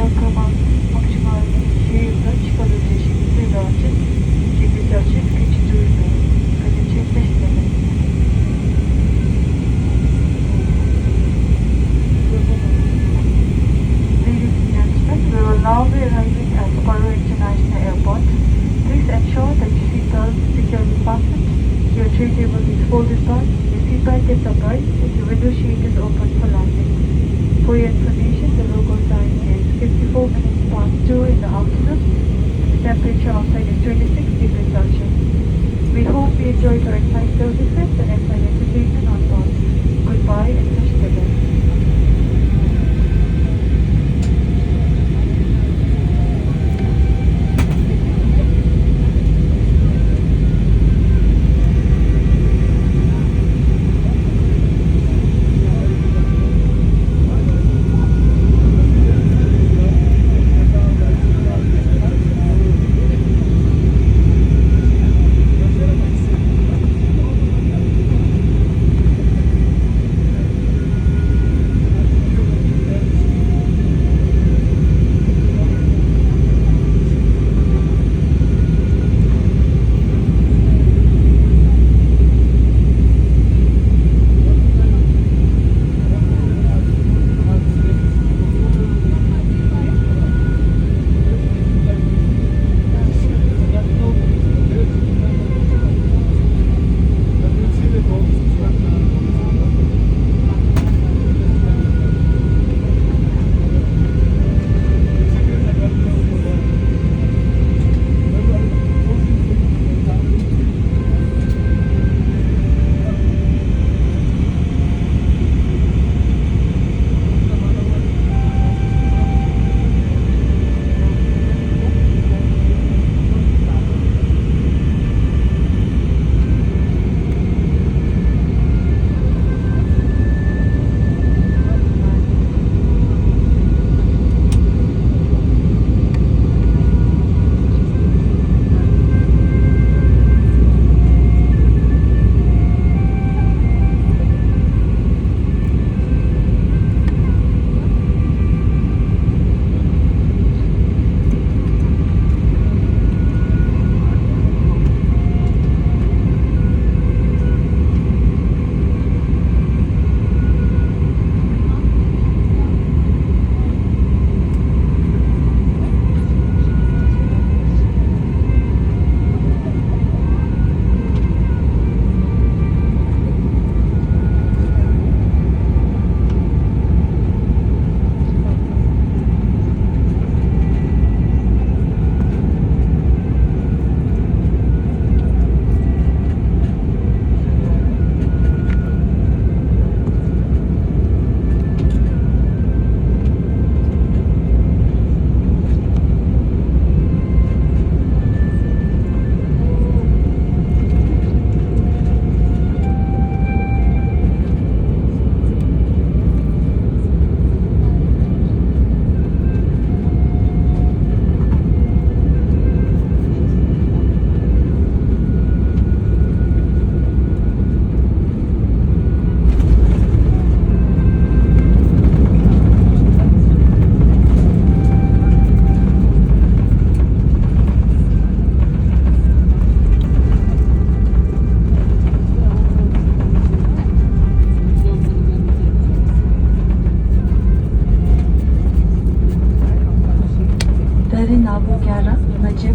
kalkaman maksimali şehirde çıkarıldığı şekilde dağıtıp şekilde açıp geçici ürünü gerçekleştirmek. Ladies and gentlemen, we will now be arriving at Paro International Airport. Please ensure that your seatbelt is securely fastened, your tray table is folded back, your seatbelt is upright, and your window shade is open for landing. For your information, the local time is 54 minutes past 2 in the afternoon. The temperature outside is 26 degrees Celsius. We hope you enjoyed our flight services and excellent entertainment on board. Goodbye and wish the best.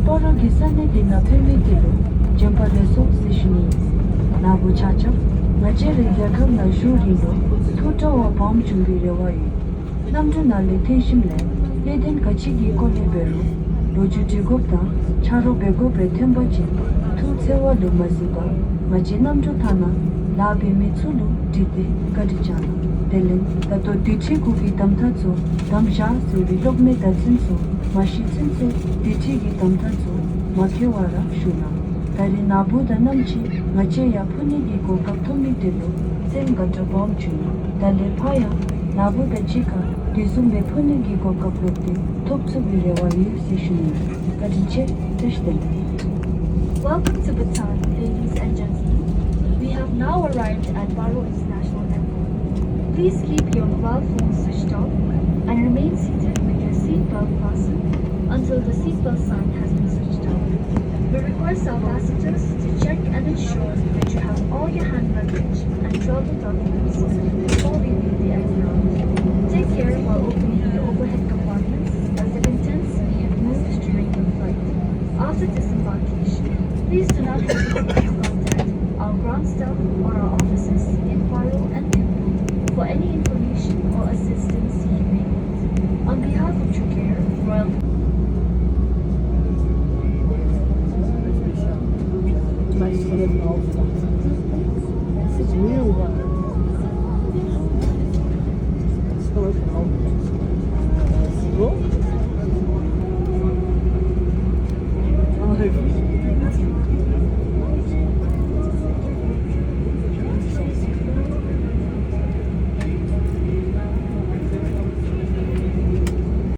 Poro Gisane di Napemi Dilu, Jampaleso Sishini, Nabu Chacha, Majeri Yakam na Jurino, Tuto or Bomb Juri Rewai, Namjuna Litishimle, Leden Kachigi Koneberu, Lojuti Gupta, Charo Bego Bretembachi, Tutsewa Lumaziba, Majinam Jutana, Labi Mitsulu, Didi, Kadichana, Delen, Tato Dichi Kuki Tamtatsu, Damsha, Suri Logme Tatsinsu, Mashitsinsu, Dichi Tamtatsu, Makiwara, Shuna. Tari Nabu Danamchi, Macheya Punigi Go Kaptomi Dilu, Sengaja Bomb Chuna, Dale Paya, Nabu Dachika, Dizumbe Punigi Go Kaplote, Topsu Virewayu Sishuni, Kadiche, Tishtel. Welcome to Bhutan, ladies and gentlemen. We have now arrived at Paro International Airport. Please keep your mobile phones switched off and remain seated with your seatbelt fastened until the seatbelt sign has been switched off. We request our passengers to check and ensure that you have all your hand luggage and travel documents before we leave the aircraft. Take care while opening the overhead compartments as the contents may have moved during the flight. After disembarkation, please do not hesitate